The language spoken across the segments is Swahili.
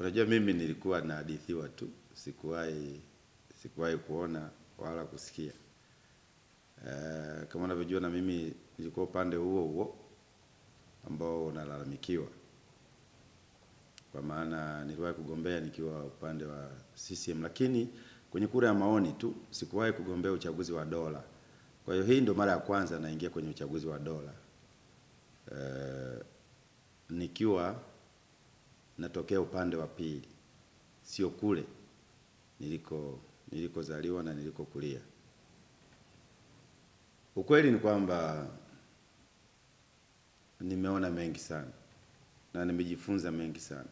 Unajua mimi nilikuwa nahadithiwa tu, sikuwahi kuona wala kusikia. Kama unavyojua na mimi nilikuwa upande huo huo ambao unalalamikiwa. Kwa maana niliwahi kugombea nikiwa upande wa CCM, lakini kwenye kura ya maoni tu, sikuwahi kugombea uchaguzi wa dola. Kwa hiyo hii ndio mara ya kwanza naingia kwenye uchaguzi wa dola. Nikiwa natokea upande wa pili, sio kule nilikozaliwa na nilikokulia. Ukweli ni kwamba nimeona mengi sana na nimejifunza mengi sana.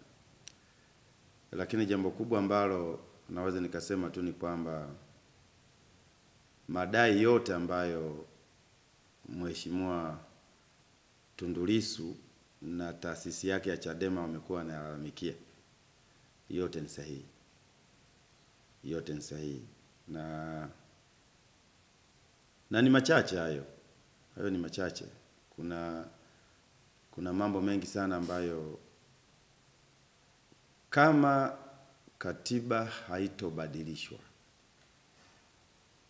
Lakini jambo kubwa ambalo naweza nikasema tu ni kwamba madai yote ambayo Mheshimiwa Tundu Lissu na taasisi yake ya Chadema wamekuwa wanalalamikia, yote ni sahihi. Yote ni sahihi. Na ni machache hayo. Hayo ni machache. Kuna mambo mengi sana ambayo kama katiba haitobadilishwa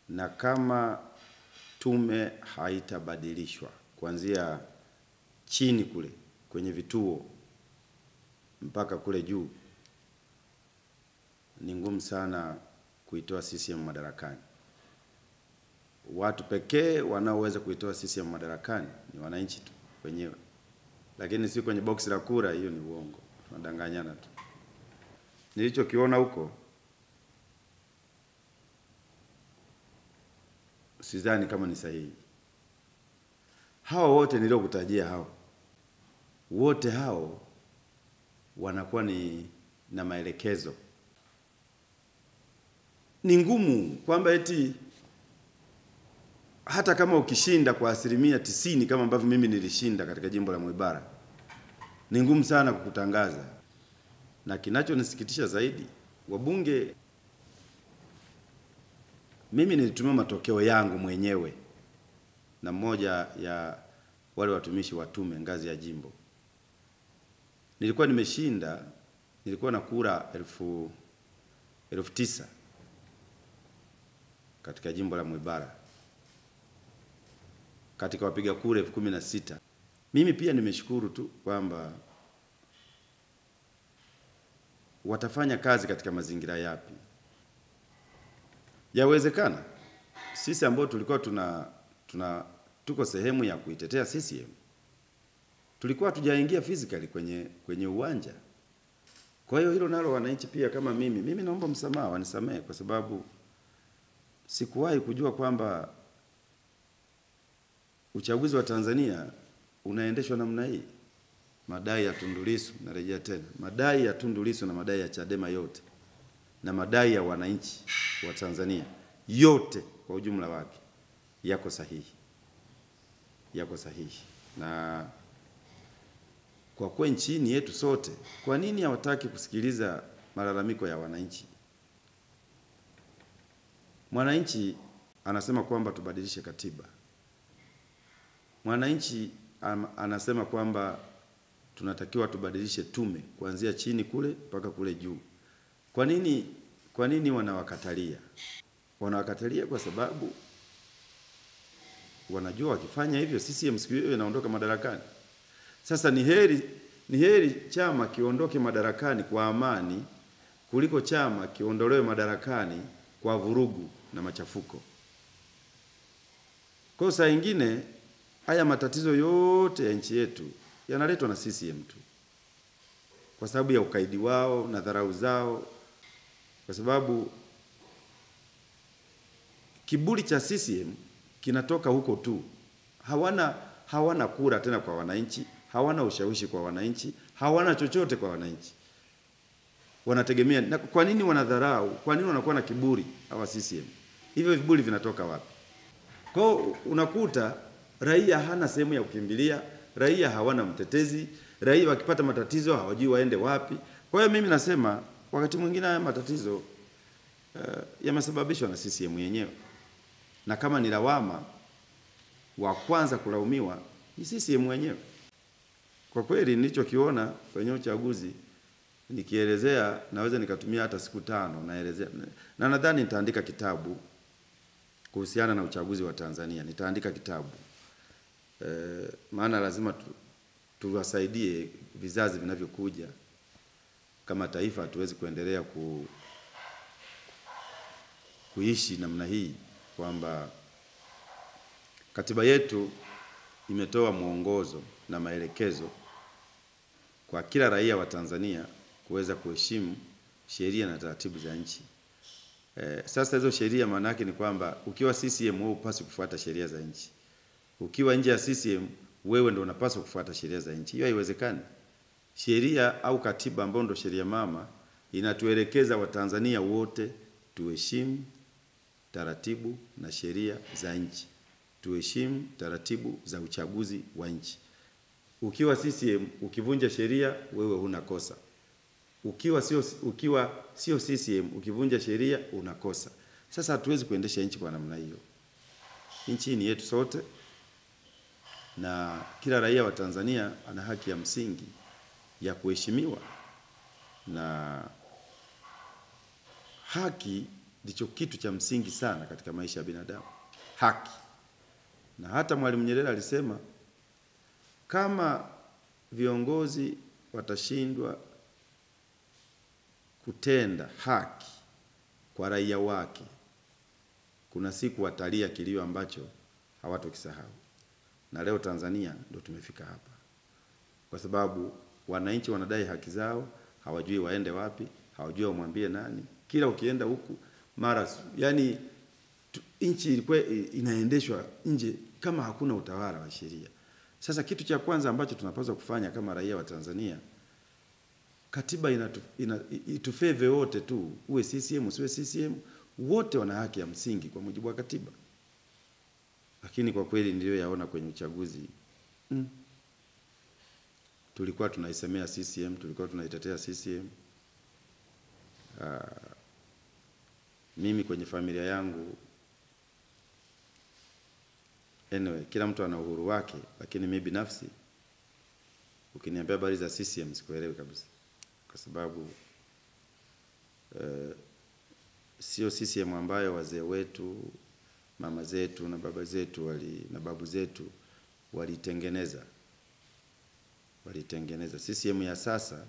na kama tume haitabadilishwa kuanzia chini kule kwenye vituo mpaka kule juu, ni ngumu sana kuitoa CCM madarakani. Watu pekee wanaoweza kuitoa CCM madarakani ni wananchi tu wenyewe. Lakini si kwenye box la kura, hiyo ni uongo. Tunadanganyana tu. Nilichokiona huko sidhani kama ni sahihi. Hao wote niliokutajia hao, wote hao wanakuwa na maelekezo. Ni ngumu kwamba eti hata kama ukishinda kwa 90% kama ambavyo mimi nilishinda katika jimbo la Mwibara, ni ngumu sana kukutangaza. Na kinachonisikitisha zaidi, wabunge, mimi nilitumia matokeo yangu mwenyewe na mmoja ya wale watumishi wa tume ngazi ya jimbo. Nilikuwa nimeshinda, nilikuwa na kura 9,000 katika jimbo la Mwibara, katika wapiga kura 16,000. Mimi pia nimeshukuru tu kwamba watafanya kazi katika mazingira yapi. Yawezekana sisi ambao tulikuwa tuko sehemu ya kuitetea CCM, tulikuwa tujaingia physically kwenye uwanja. Kwa hiyo hilo nalo wananchi pia kama mimi naomba msamaha, wanisamehe, kwa sababu sikuwahi kujua kwamba uchaguzi wa Tanzania unaendeshwa namna hii. Madai ya Tundu Lissu, narejea tena, madai ya Tundu Lissu na madai ya Chadema yote na madai ya wananchi wa Tanzania yote kwa ujumla wake yako sahihi. Yako sahihi. Na kwa kuwa nchini yetu sote, kwa nini hawataki kusikiliza malalamiko ya wananchi? Mwananchi anasema kwamba tubadilishe katiba. Mwananchi anasema kwamba tunatakiwa tubadilishe tume kuanzia chini kule mpaka kule juu. Kwa nini wanawakatalia? Wanawakatalia kwa sababu wanajua wakifanya hivyo CCM siku hiyo inaondoka madarakani. Sasa ni heri chama kiondoke madarakani kwa amani kuliko chama kiondolewe madarakani kwa vurugu na machafuko. Kwa saa nyingine haya matatizo yote ya nchi yetu yanaletwa na CCM tu, kwa sababu ya ukaidi wao na dharau zao, kwa sababu kiburi cha CCM kinatoka huko tu. Hawana kura tena kwa wananchi, hawana ushawishi kwa wananchi, hawana chochote kwa wananchi. Wanategemea. Na kwa nini wanadharau? Kwa nini wanakuwa na kiburi hawa CCM? Hivyo viburi vinatoka wapi? Kwa unakuta raia hana sehemu ya kukimbilia, raia hawana mtetezi, raia wakipata matatizo hawajui waende wapi. Kwa hiyo mimi nasema wakati mwingine haya matatizo yamesababishwa na CCM yenyewe. Na kama ni lawama, wa kwanza kulaumiwa ni CCM wenyewe. Kwa kweli nilichokiona kwenye uchaguzi nikielezea naweza nikatumia hata siku 5 naelezea, na nadhani nitaandika kitabu kuhusiana na uchaguzi wa Tanzania. Nitaandika kitabu maana lazima tuwasaidie vizazi vinavyokuja. Kama taifa hatuwezi kuendelea kuishi namna hii, kwamba katiba yetu imetoa mwongozo na maelekezo kwa kila raia wa Tanzania kuweza kuheshimu sheria na taratibu za nchi. Sasa hizo sheria maana yake ni kwamba ukiwa CCM wewe upaswi kufuata sheria za nchi. Ukiwa nje ya CCM wewe ndio unapaswa kufuata sheria za nchi. Hiyo haiwezekani. Sheria au katiba ambayo ndio sheria mama inatuelekeza Watanzania wote tuheshimu taratibu na sheria za nchi. Tuheshimu taratibu za uchaguzi wa nchi. Ukiwa CCM ukivunja sheria wewe huna kosa. Ukiwa sio CCM ukivunja sheria unakosa. Sasa hatuwezi kuendesha nchi kwa namna hiyo. Nchi ni yetu sote, na kila raia wa Tanzania ana haki ya msingi ya kuheshimiwa, na haki ndicho kitu cha msingi sana katika maisha ya binadamu. Haki. Na hata Mwalimu Nyerere alisema kama viongozi watashindwa kutenda haki kwa raia wake, kuna siku watalia kilio ambacho hawatokisahau. Na leo Tanzania ndio tumefika hapa, kwa sababu wananchi wanadai haki zao, hawajui waende wapi, hawajui wamwambie nani. Kila ukienda huku mara, yani nchi ilikuwa inaendeshwa nje kama hakuna utawala wa sheria. Sasa kitu cha kwanza ambacho tunapaswa kufanya kama raia wa Tanzania, katiba itufeve wote tu, uwe CCM usiwe CCM, wote wana haki ya msingi kwa mujibu wa katiba. Lakini kwa kweli ndio yaona kwenye uchaguzi. Tulikuwa tunaisemea CCM, tulikuwa tunaitetea CCM. Mimi kwenye familia yangu, anyway, kila mtu ana uhuru wake, lakini mimi binafsi ukiniambia habari za CCM sikuelewi kabisa. Kwa sababu sio CCM ambayo wazee wetu, mama zetu na baba zetu na babu zetu walitengeneza. CCM ya sasa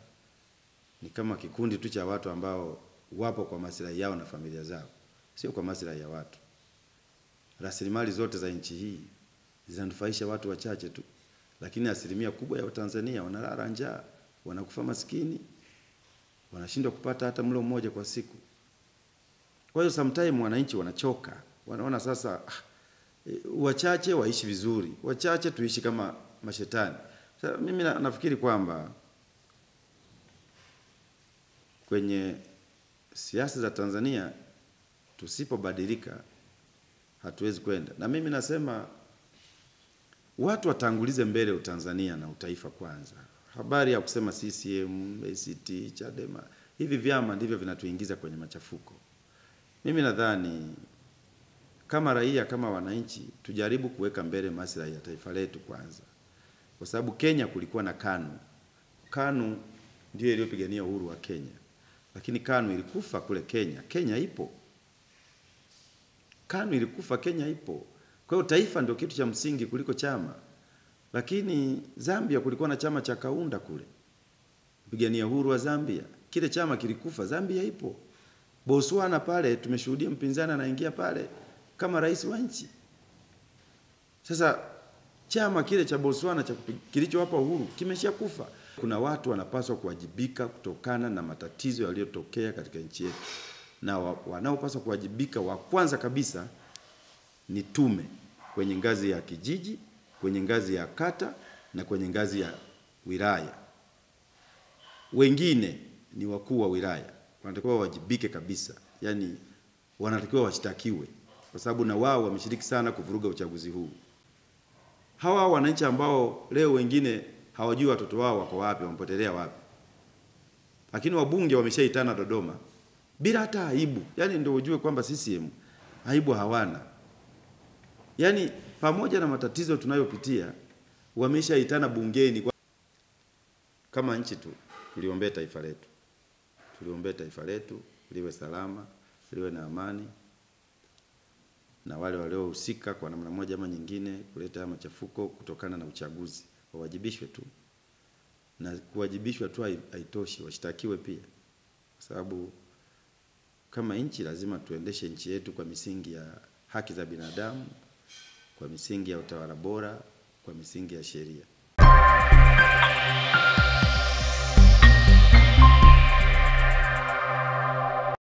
ni kama kikundi tu cha watu ambao wapo kwa maslahi yao na familia zao, sio kwa maslahi ya watu. Rasilimali zote za nchi hii zinanufaisha watu wachache tu, lakini asilimia kubwa ya Watanzania wanalala njaa, wanakufa maskini, wanashindwa kupata hata mlo mmoja kwa siku. Kwa hiyo sometimes wananchi wanachoka, wanaona sasa wachache waishi vizuri, wachache tuishi kama mashetani. Sasa mimi nafikiri kwamba kwenye siasa za Tanzania tusipobadilika hatuwezi kwenda. Na mimi nasema watu watangulize mbele Utanzania na utaifa kwanza. Habari ya kusema CCM, ACT, Chadema, hivi vyama ndivyo vinatuingiza kwenye machafuko. Mimi nadhani kama raia, kama wananchi, tujaribu kuweka mbele maslahi ya taifa letu kwanza. Kwa sababu Kenya kulikuwa na KANU. KANU ndio iliyopigania uhuru wa Kenya. Lakini KANU ilikufa kule Kenya. Kenya ipo. KANU ilikufa, Kenya ipo. Kwa hiyo taifa ndio kitu cha msingi kuliko chama. Lakini Zambia kulikuwa na chama cha Kaunda kule, pigania uhuru wa Zambia. Kile chama kilikufa, Zambia ipo. Botswana pale tumeshuhudia mpinzani anaingia pale kama rais wa nchi. Sasa chama kile cha Botswana kilichowapa uhuru kimeshakufa. Kuna watu wanapaswa kuwajibika kutokana na matatizo yaliyotokea katika nchi yetu. Na wanaopaswa kuwajibika wa kwanza kabisa ni tume, kwenye ngazi ya kijiji, kwenye ngazi ya kata na kwenye ngazi ya wilaya. Wengine ni wakuu wa wilaya, wanatakiwa wajibike kabisa. Yani wanatakiwa washtakiwe kwa sababu na wao wameshiriki sana kuvuruga uchaguzi huu. Hawa wananchi ambao leo wengine hawajui watoto wao wako wapi, wamepotelea wapi. Lakini wabunge wameshaitana Dodoma bila hata aibu. Yani ndio ujue kwamba CCM aibu hawana. Yani pamoja na matatizo tunayopitia wameshaitana bungeni. Kama nchi tu tuliombea taifa letu. tuliombee taifa letu liwe salama, liwe na amani, na wale waliohusika kwa namna moja ama nyingine kuleta machafuko kutokana na uchaguzi wawajibishwe tu. Na kuwajibishwa tu haitoshi, washtakiwe pia. Kwa sababu kama nchi lazima tuendeshe nchi yetu kwa misingi ya haki za binadamu, kwa misingi ya utawala bora, kwa misingi ya sheria.